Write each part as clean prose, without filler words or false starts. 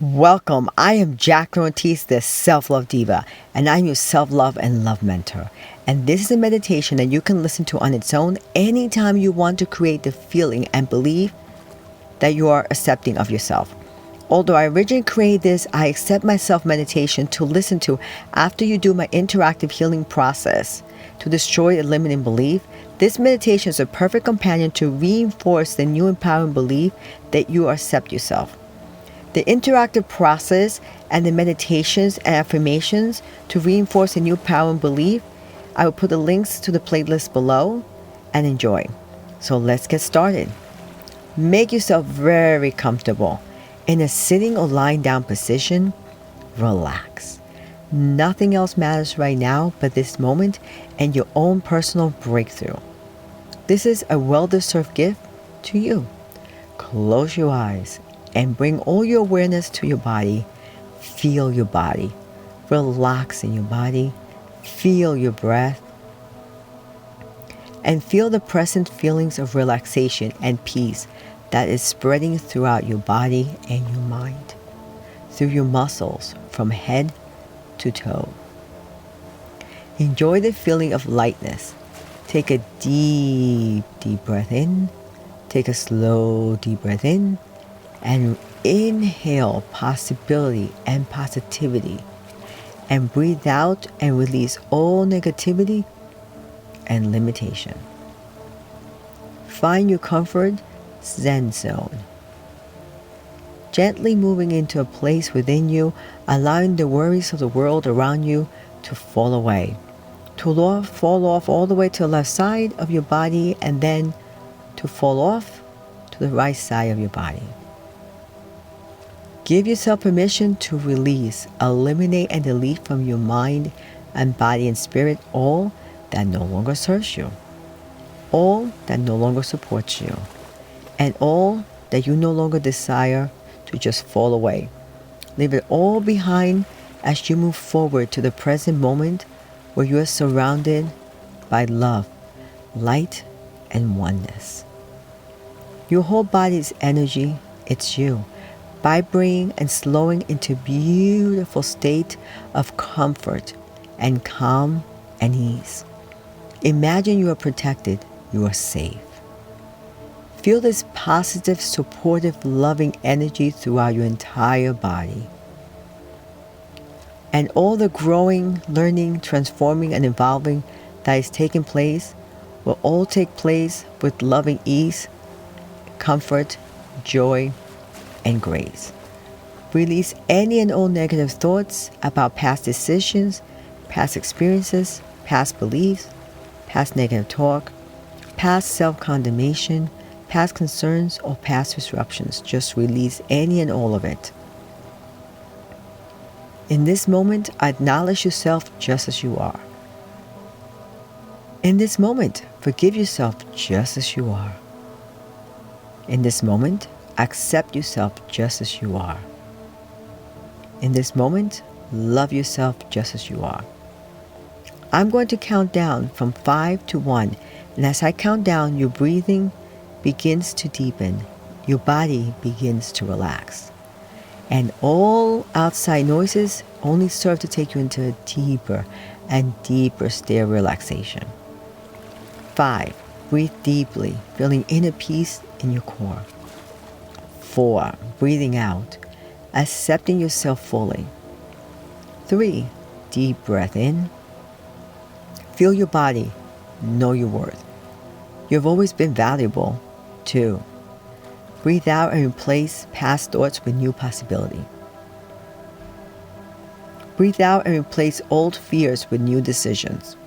Welcome. I am Jacqueline Ortiz, the Self-Love Diva, and I'm your self-love and love mentor. And this is a meditation that you can listen to on its own anytime you want to create the feeling and believe that you are accepting of yourself. Although I originally created this, I accept myself meditation to listen to after you do my interactive healing process to destroy a limiting belief. This meditation is a perfect companion to reinforce the new empowering belief that you accept yourself. The interactive process and the meditations and affirmations to reinforce a new power and belief, I will put the links to the playlist below and enjoy. So let's get started. Make yourself very comfortable. In a sitting or lying down position, relax. Nothing else matters right now but this moment and your own personal breakthrough. This is a well-deserved gift to you. Close your eyes and bring all your awareness to your body. Feel your body. Relax in your body. Feel your breath. And feel the present feelings of relaxation and peace that is spreading throughout your body and your mind, through your muscles from head to toe. Enjoy the feeling of lightness. Take a deep breath in. Take a slow, deep breath in. And inhale possibility and positivity. And breathe out and release all negativity and limitation. Find your comfort Zen zone. Gently moving into a place within you, allowing the worries of the world around you to fall away. To fall off all the way to the left side of your body and then to fall off to the right side of your body. Give yourself permission to release, eliminate, and delete from your mind and body and spirit all that no longer serves you, all that no longer supports you, and all that you no longer desire to just fall away. Leave it all behind as you move forward to the present moment where you are surrounded by love, light, and oneness. Your whole body is energy. It's you, vibrating and slowing into a beautiful state of comfort and calm and ease. Imagine you are protected, you are safe. Feel this positive, supportive, loving energy throughout your entire body. And all the growing, learning, transforming, and evolving that is taking place will all take place with loving ease, comfort, joy, and grace. Release any and all negative thoughts about past decisions, past experiences, past beliefs, past negative talk, past self-condemnation, past concerns, or past disruptions. Just release any and all of it. In this moment, acknowledge yourself just as you are. In this moment, forgive yourself just as you are. In this moment, accept yourself just as you are. In this moment, love yourself just as you are. I'm going to count down from 5 to 1, and as I count down, your breathing begins to deepen, your body begins to relax, and all outside noises only serve to take you into a deeper and deeper state of relaxation. 5. Breathe deeply, feeling inner peace in your core. 4. Breathing out, accepting yourself fully. 3. Deep breath in. Feel your body, know your worth. You've always been valuable. 2. Breathe out and replace past thoughts with new possibility. Breathe out and replace old fears with new decisions.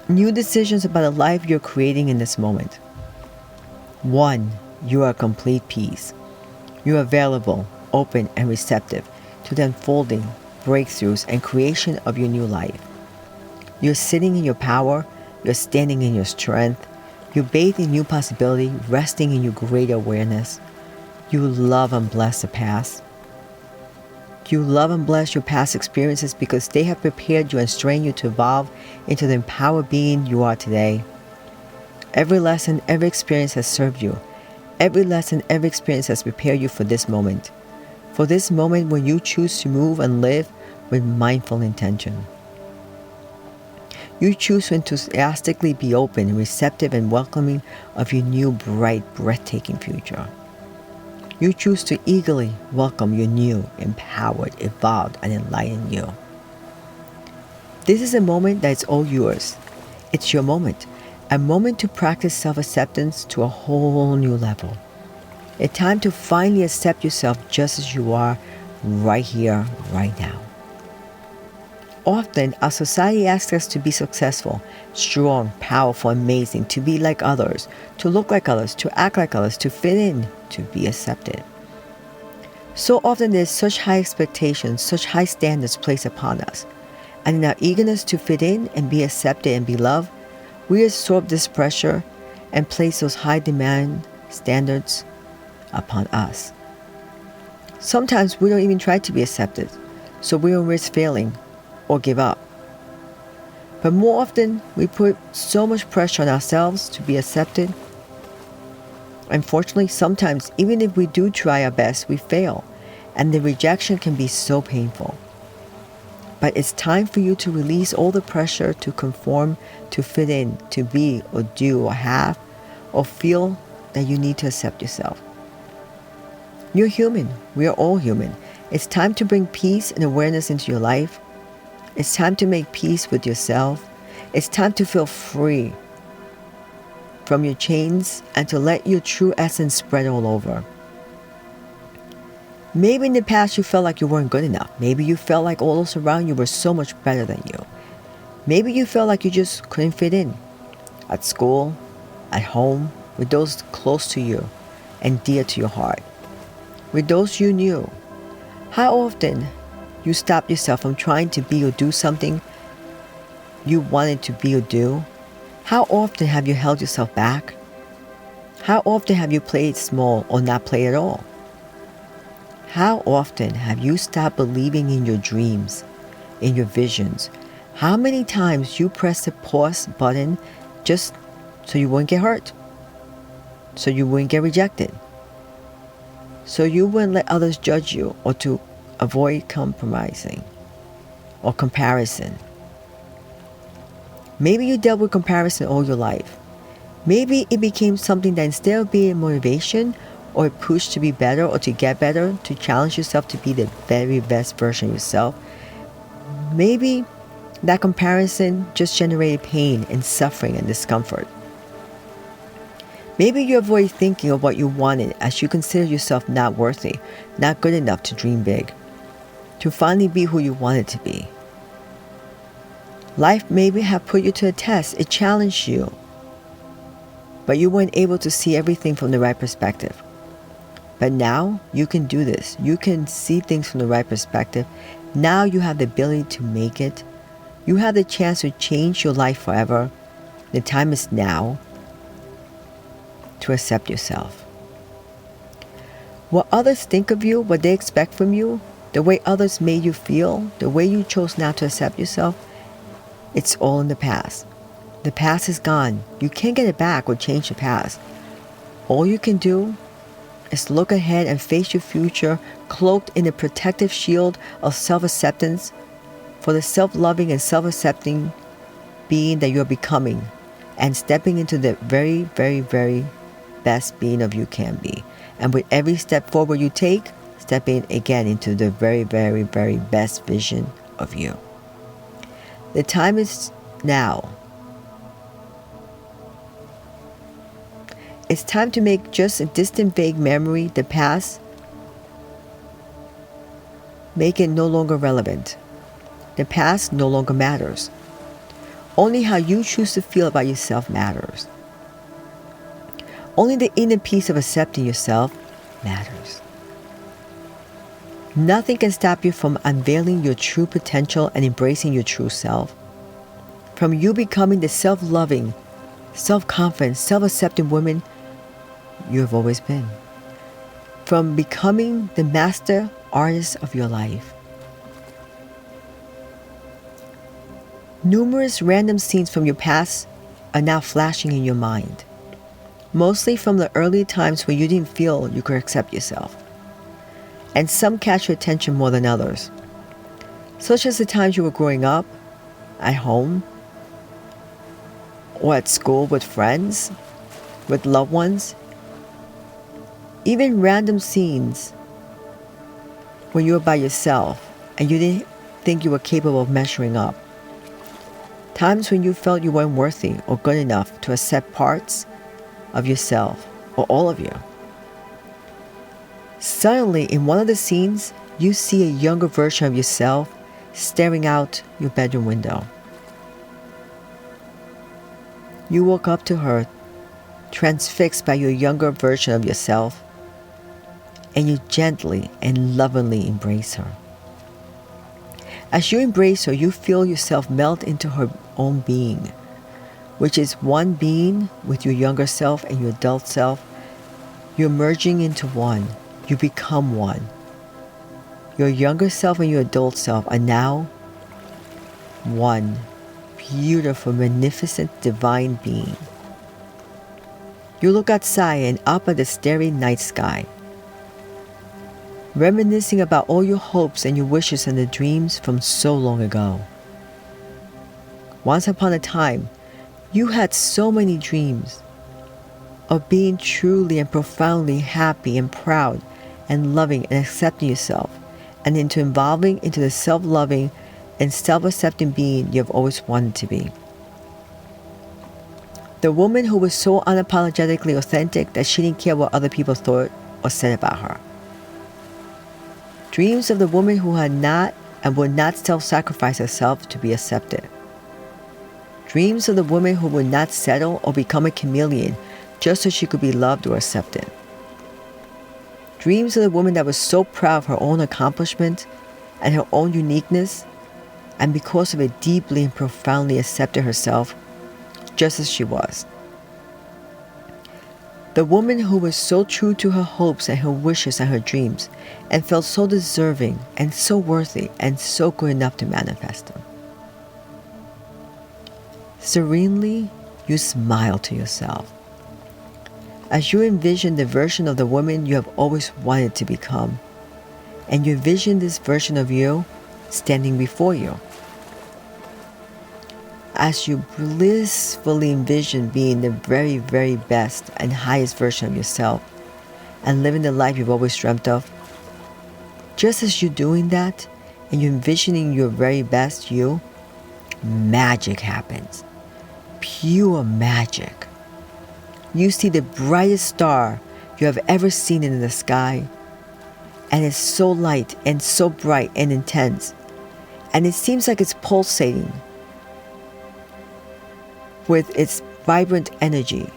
New decisions about the life you're creating in this moment. 1. You are complete peace. You are available, open, and receptive to the unfolding, breakthroughs, and creation of your new life. You're sitting in your power. You're standing in your strength. You bathe in new possibility, resting in your greater awareness. You love and bless the past. You love and bless your past experiences because they have prepared you and trained you to evolve into the empowered being you are today. Every lesson, every experience has served you, Every lesson, every experience has prepared you for this moment. For this moment when you choose to move and live with mindful intention. You choose to enthusiastically be open, receptive, and welcoming of your new, bright, breathtaking future. You choose to eagerly welcome your new, empowered, evolved, and enlightened you. This is a moment that is all yours. It's your moment. A moment to practice self-acceptance to a whole new level. A time to finally accept yourself just as you are, right here, right now. Often, our society asks us to be successful, strong, powerful, amazing, to be like others, to look like others, to act like others, to fit in, to be accepted. So often there's such high expectations, such high standards placed upon us. And in our eagerness to fit in and be accepted and be loved, we absorb this pressure and place those high demand standards upon us. Sometimes we don't even try to be accepted, so we don't risk failing or give up. But more often, we put so much pressure on ourselves to be accepted. Unfortunately, sometimes, even if we do try our best, we fail, and the rejection can be so painful. But it's time for you to release all the pressure to conform, to fit in, to be or do or have or feel that you need to accept yourself. You're human. We are all human. It's time to bring peace and awareness into your life. It's time to make peace with yourself. It's time to feel free from your chains and to let your true essence spread all over. Maybe in the past you felt like you weren't good enough. Maybe you felt like all those around you were so much better than you. Maybe you felt like you just couldn't fit in. At school, at home, with those close to you and dear to your heart. With those you knew. How often you stopped yourself from trying to be or do something you wanted to be or do? How often have you held yourself back? How often have you played small or not played at all? How often have you stopped believing in your dreams, in your visions? How many times you pressed the pause button just so you wouldn't get hurt? So you wouldn't get rejected? So you wouldn't let others judge you or to avoid compromising or comparison? Maybe you dealt with comparison all your life. Maybe it became something that instead of being motivation or a push to be better or to get better, to challenge yourself to be the very best version of yourself, maybe that comparison just generated pain and suffering and discomfort. Maybe you avoid thinking of what you wanted as you consider yourself not worthy, not good enough to dream big, to finally be who you wanted to be. Life maybe have put you to a test. It challenged you, but you weren't able to see everything from the right perspective. But now you can do this. You can see things from the right perspective. Now you have the ability to make it. You have the chance to change your life forever. The time is now to accept yourself. What others think of you, what they expect from you, the way others made you feel, the way you chose not to accept yourself, it's all in the past. The past is gone. You can't get it back or change the past. All you can do is look ahead and face your future cloaked in a protective shield of self-acceptance for the self-loving and self-accepting being that you're becoming and stepping into the very, very, very best being of you can be. And with every step forward you take, step in again into the very, very, very best vision of you. The time is now. It's time to make just a distant, vague memory, the past, make it no longer relevant. The past no longer matters. Only how you choose to feel about yourself matters. Only the inner peace of accepting yourself matters. Nothing can stop you from unveiling your true potential and embracing your true self. From you becoming the self-loving, self-confident, self-accepting woman you have always been. From becoming the master artist of your life. Numerous random scenes from your past are now flashing in your mind. mostly from the early times when you didn't feel you could accept yourself. And some catch your attention more than others, such as the times you were growing up, at home, or at school with friends, with loved ones. Even random scenes when you were by yourself and you didn't think you were capable of measuring up. Times when you felt you weren't worthy or good enough to accept parts of yourself or all of you. Suddenly, in one of the scenes, you see a younger version of yourself staring out your bedroom window. You walk up to her, transfixed by your younger version of yourself, and you gently and lovingly embrace her. As you embrace her, you feel yourself melt into her own being, which is one being with your younger self and your adult self. You're merging into one. You become one. Your younger self and your adult self are now one beautiful, magnificent, divine being. You look outside and up at the starry night sky, reminiscing about all your hopes and your wishes and the dreams from so long ago. Once upon a time, you had so many dreams of being truly and profoundly happy and proud and loving and accepting yourself, and into evolving into the self-loving and self-accepting being you have always wanted to be. The woman who was so unapologetically authentic that she didn't care what other people thought or said about her. Dreams of the woman who had not and would not self-sacrifice herself to be accepted. Dreams of the woman who would not settle or become a chameleon just so she could be loved or accepted. Dreams of the woman that was so proud of her own accomplishment and her own uniqueness, and because of it deeply and profoundly accepted herself just as she was. The woman who was so true to her hopes and her wishes and her dreams, and felt so deserving and so worthy and so good enough to manifest them. Serenely, you smile to yourself as you envision the version of the woman you have always wanted to become, and you envision this version of you standing before you. As you blissfully envision being the very, very best and highest version of yourself and living the life you've always dreamt of, just as you're doing that and you're envisioning your very best you, magic happens. Pure magic. You see the brightest star you have ever seen in the sky, and it's so light and so bright and intense, and it seems like it's pulsating with its vibrant energy.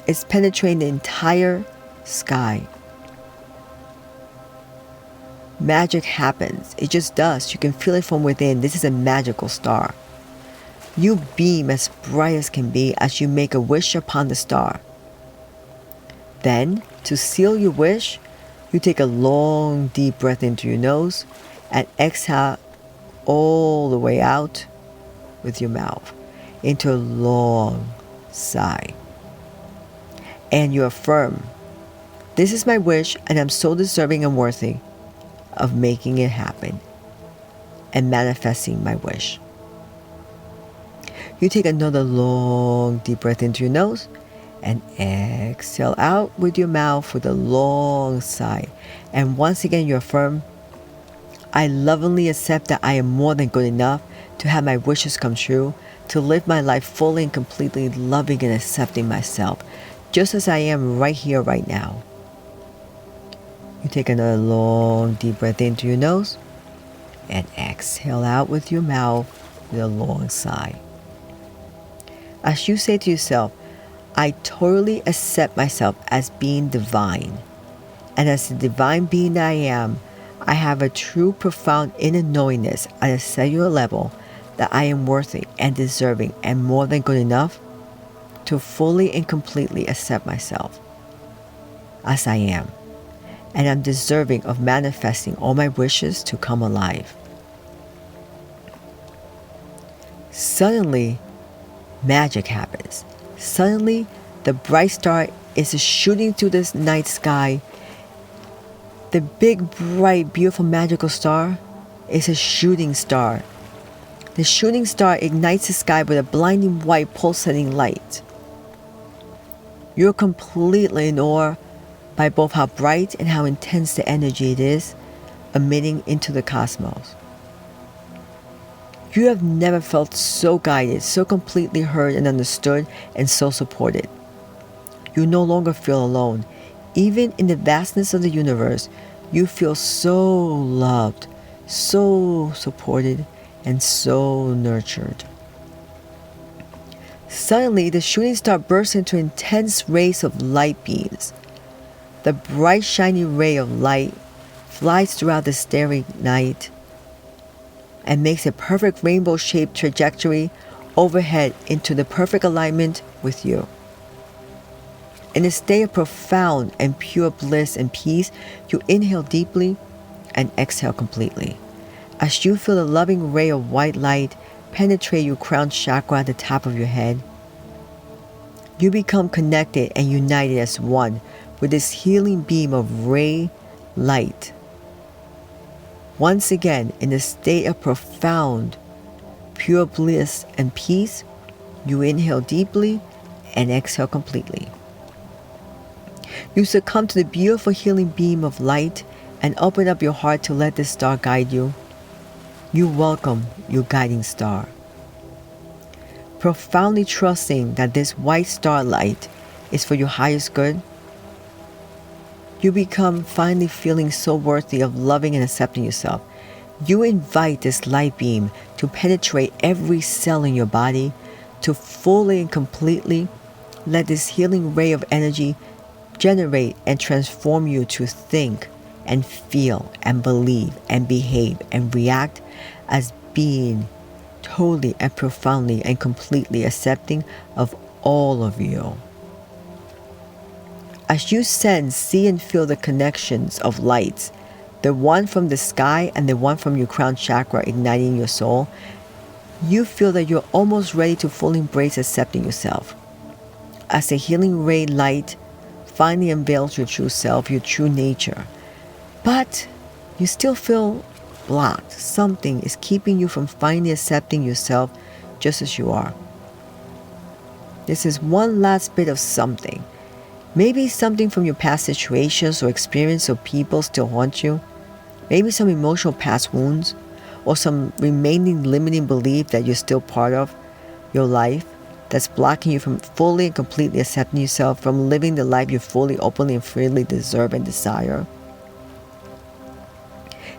It's penetrating the entire sky. Magic happens. It just does. You can feel it from within. This is a magical star. You beam as bright as can be as you make a wish upon the star. Then, to seal your wish, you take a long, deep breath into your nose and exhale all the way out with your mouth into a long sigh. And you affirm, this is my wish and I'm so deserving and worthy of making it happen and manifesting my wish. You take another long, deep breath into your nose and exhale out with your mouth with a long sigh. And once again, you affirm, I lovingly accept that I am more than good enough to have my wishes come true, to live my life fully and completely loving and accepting myself, just as I am right here, right now. You take another long, deep breath into your nose and exhale out with your mouth with a long sigh. As you say to yourself, I totally accept myself as being divine. And as the divine being that I am, I have a true, profound inner knowingness at a cellular level that I am worthy and deserving and more than good enough to fully and completely accept myself as I am. And I'm deserving of manifesting all my wishes to come alive. Suddenly, magic happens. Suddenly, The bright star is shooting through this night sky. The big, bright, beautiful, magical star is a shooting star. The shooting star ignites the sky with a blinding white pulsating light. You're completely in awe by both how bright and how intense the energy it is emitting into the cosmos. You have never felt so guided, so completely heard and understood, and so supported. You no longer feel alone. Even in the vastness of the universe, you feel so loved, so supported, and so nurtured. Suddenly, the shooting star bursts into intense rays of light beams. The bright, shiny ray of light flies throughout the starry night and makes a perfect rainbow-shaped trajectory overhead into the perfect alignment with you. In a state of profound and pure bliss and peace, you inhale deeply and exhale completely. As you feel the loving ray of white light penetrate your crown chakra at the top of your head, you become connected and united as one with this healing beam of ray light. Once again, in a state of profound, pure bliss and peace, you inhale deeply and exhale completely. You succumb to the beautiful healing beam of light and open up your heart to let this star guide you. You welcome your guiding star. Profoundly trusting that this white starlight is for your highest good, you become finally feeling so worthy of loving and accepting yourself. You invite this light beam to penetrate every cell in your body, to fully and completely let this healing ray of energy generate and transform you to think and feel and believe and behave and react as being totally and profoundly and completely accepting of all of you. As you sense, see, and feel the connections of lights, the one from the sky and the one from your crown chakra igniting your soul, you feel that you're almost ready to fully embrace accepting yourself. As the healing ray light finally unveils your true self, your true nature, but you still feel blocked. Something is keeping you from finally accepting yourself just as you are. This is one last bit of something. Maybe something from your past situations or experience or people still haunt you. Maybe some emotional past wounds or some remaining limiting belief that you're still part of your life that's blocking you from fully and completely accepting yourself, from living the life you fully, openly, and freely deserve and desire.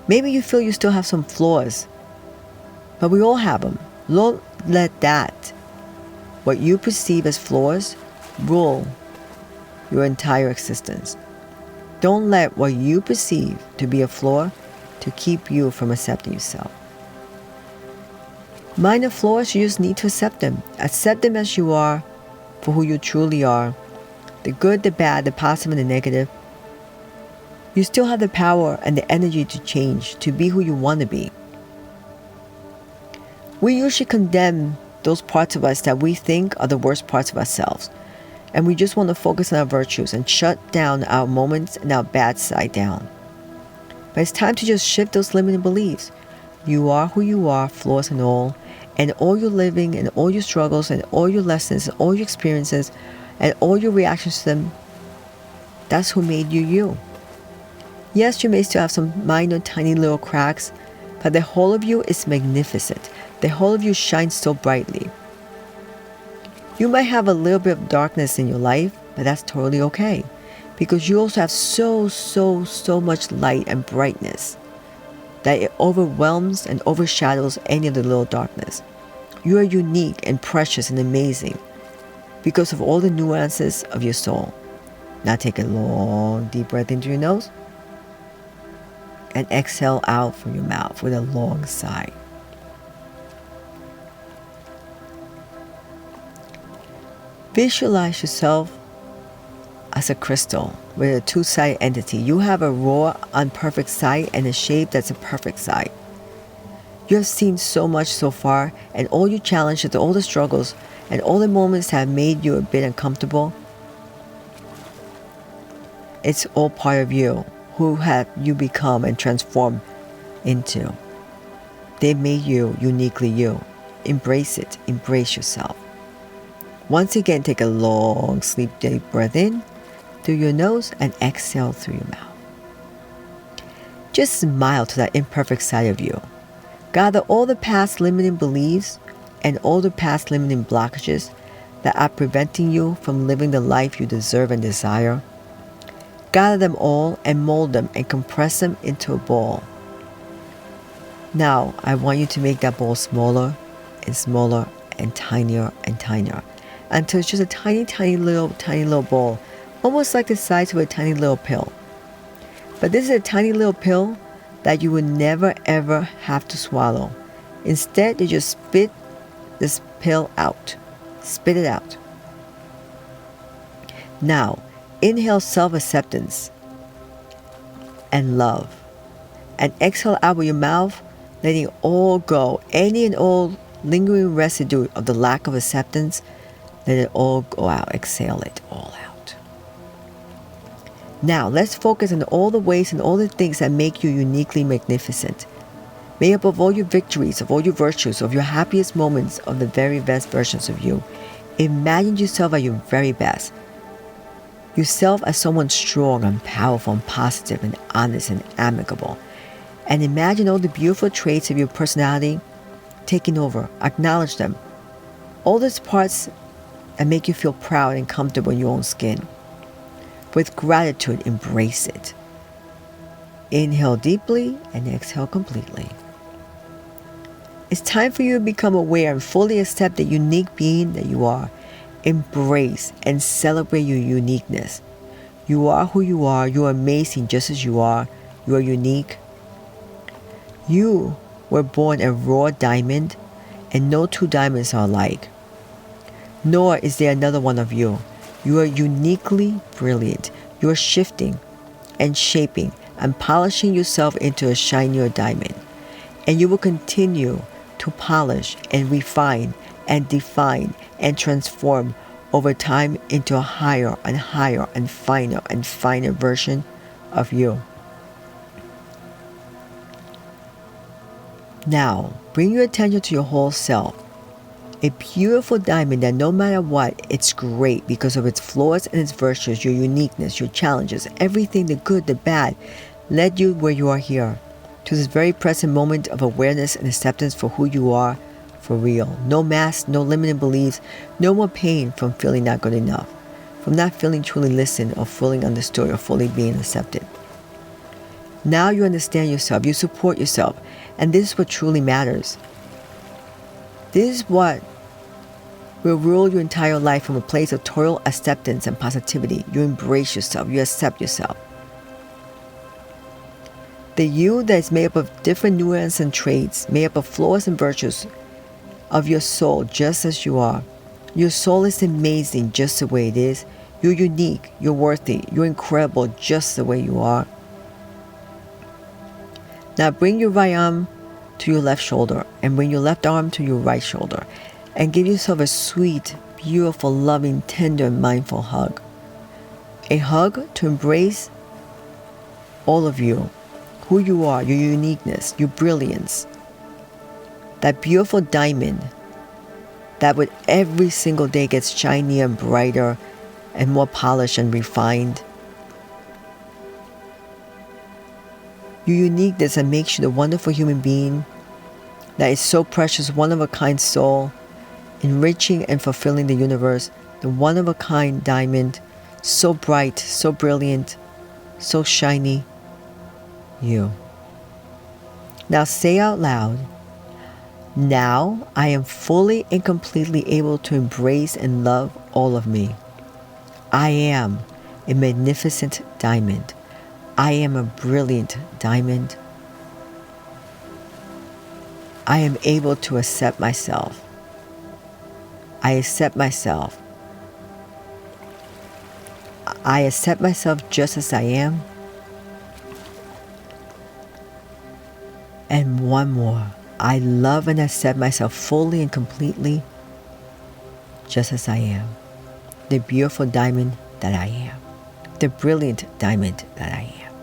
Maybe you feel you still have some flaws, but we all have them. Don't let that, what you perceive as flaws, rule your entire existence. Don't let what you perceive to be a flaw to keep you from accepting yourself. Minor flaws, you just need to accept them. Accept them as you are, for who you truly are. The good, the bad, the positive, and the negative. You still have the power and the energy to change, to be who you want to be. We usually condemn those parts of us that we think are the worst parts of ourselves. And we just want to focus on our virtues and shut down our moments and our bad side down. But it's time to just shift those limiting beliefs. You are who you are, flaws and all your living and all your struggles and all your lessons and all your experiences and all your reactions to them. That's who made you you. Yes, you may still have some minor, tiny little cracks, but the whole of you is magnificent. The whole of you shines so brightly. You might have a little bit of darkness in your life, but that's totally okay, because you also have so much light and brightness that it overwhelms and overshadows any of the little darkness. You are unique and precious and amazing because of all the nuances of your soul. Now take a long, deep breath into your nose and exhale out from your mouth with a long sigh. Visualize yourself as a crystal with a two-sided entity. You have a raw, imperfect side and a shape that's a perfect side. You have seen so much so far, and all your challenges, all the struggles, and all the moments that have made you a bit uncomfortable, It's all part of you. Who have you become and transformed into? They made you uniquely you. Embrace it. Embrace yourself. Once again, take a long, deep breath in through your nose and exhale through your mouth. Just smile to that imperfect side of you. Gather all the past limiting beliefs and all the past limiting blockages that are preventing you from living the life you deserve and desire. Gather them all and mold them and compress them into a ball. Now, I want you to make that ball smaller and smaller and tinier until it's just a tiny little ball, almost like the size of a tiny little pill. But this is a tiny little pill that you will never ever have to swallow. Instead, you just spit this pill out. Spit it out. Now, inhale self-acceptance and love. And exhale out with your mouth, letting it all go. Any and all lingering residue of the lack of acceptance, let it all go out. Exhale it all out. Now, let's focus on all the ways and all the things that make you uniquely magnificent. Made up of all your victories, of all your virtues, of your happiest moments, of the very best versions of you. Imagine yourself at your very best. Yourself as someone strong and powerful and positive and honest and amicable. And imagine all the beautiful traits of your personality taking over. Acknowledge them. All those parts that make you feel proud and comfortable in your own skin. With gratitude, embrace it. Inhale deeply and exhale completely. It's time for you to become aware and fully accept the unique being that you are. Embrace and celebrate your uniqueness. You are who you are. You are amazing just as you are. You are unique. You were born a raw diamond, and no two diamonds are alike. Nor is there another one of you. You are uniquely brilliant. You are shifting and shaping and polishing yourself into a shinier diamond. And you will continue to polish and refine and define and transform over time into a higher and higher and finer version of you. Now, bring your attention to your whole self. A beautiful diamond that no matter what, it's great because of its flaws and its virtues, your uniqueness, your challenges, everything, the good, the bad, led you where you are here, to this very present moment of awareness and acceptance for who you are for real. No mask, no limiting beliefs, no more pain from feeling not good enough, from not feeling truly listened or fully understood or fully being accepted. Now you understand yourself, you support yourself, and this is what truly matters. This is what will rule your entire life from a place of total acceptance and positivity. You embrace yourself, you accept yourself. The you that is made up of different nuances and traits, made up of flaws and virtues of your soul just as you are. Your soul is amazing just the way it is. You're unique, you're worthy, you're incredible just the way you are. Now bring your right arm to your left shoulder and bring your left arm to your right shoulder and give yourself a sweet, beautiful, loving, tender, and mindful hug. A hug to embrace all of you, who you are, your uniqueness, your brilliance. That beautiful diamond that with every single day gets shinier and brighter and more polished and refined. Your uniqueness that makes you the wonderful human being that is so precious, one-of-a-kind soul, enriching and fulfilling the universe, the one-of-a-kind diamond, so bright, so brilliant, so shiny, you. Now say out loud, now I am fully and completely able to embrace and love all of me. I am a magnificent diamond. I am a brilliant diamond. I am able to accept myself. I accept myself. I accept myself just as I am. And one more. I love and accept myself fully and completely just as I am. The beautiful diamond that I am. the brilliant diamond that I am.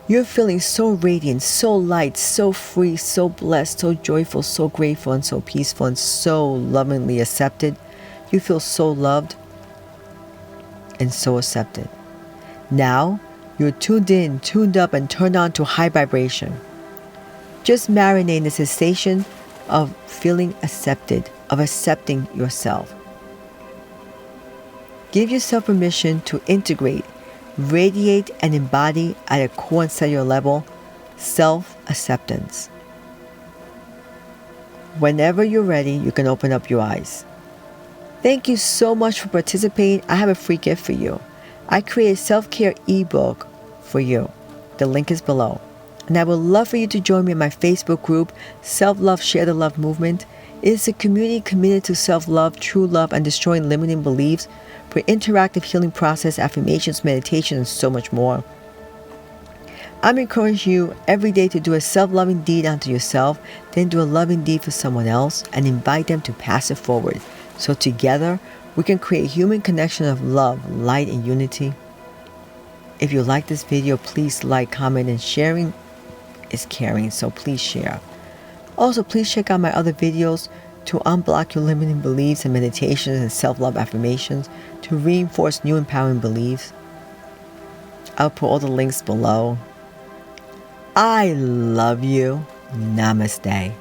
You're feeling so radiant, so light, so free, so blessed, so joyful, so grateful, and so peaceful, and so lovingly accepted. You feel so loved and so accepted. Now, you're tuned in, tuned up, and turned on to high vibration. Just marinate in the sensation of feeling accepted, of accepting yourself. Give yourself permission to integrate, radiate, and embody at a core and cellular level self-acceptance. Whenever you're ready, you can open up your eyes. Thank you so much for participating. I have a free gift for you. I created a self-care ebook for you. The link is below. And I would love for you to join me in my Facebook group, Self-Love Share the Love Movement. It is a community committed to self-love, true love, and destroying limiting beliefs for interactive healing process, affirmations, meditation, and so much more. I'm encouraging you every day to do a self-loving deed unto yourself, then do a loving deed for someone else, and invite them to pass it forward. So together, we can create human connection of love, light, and unity. If you like this video, please like, comment, and sharing is caring, so please share. Also, please check out my other videos to unblock your limiting beliefs and meditations and self-love affirmations to reinforce new empowering beliefs. I'll put all the links below. I love you. Namaste.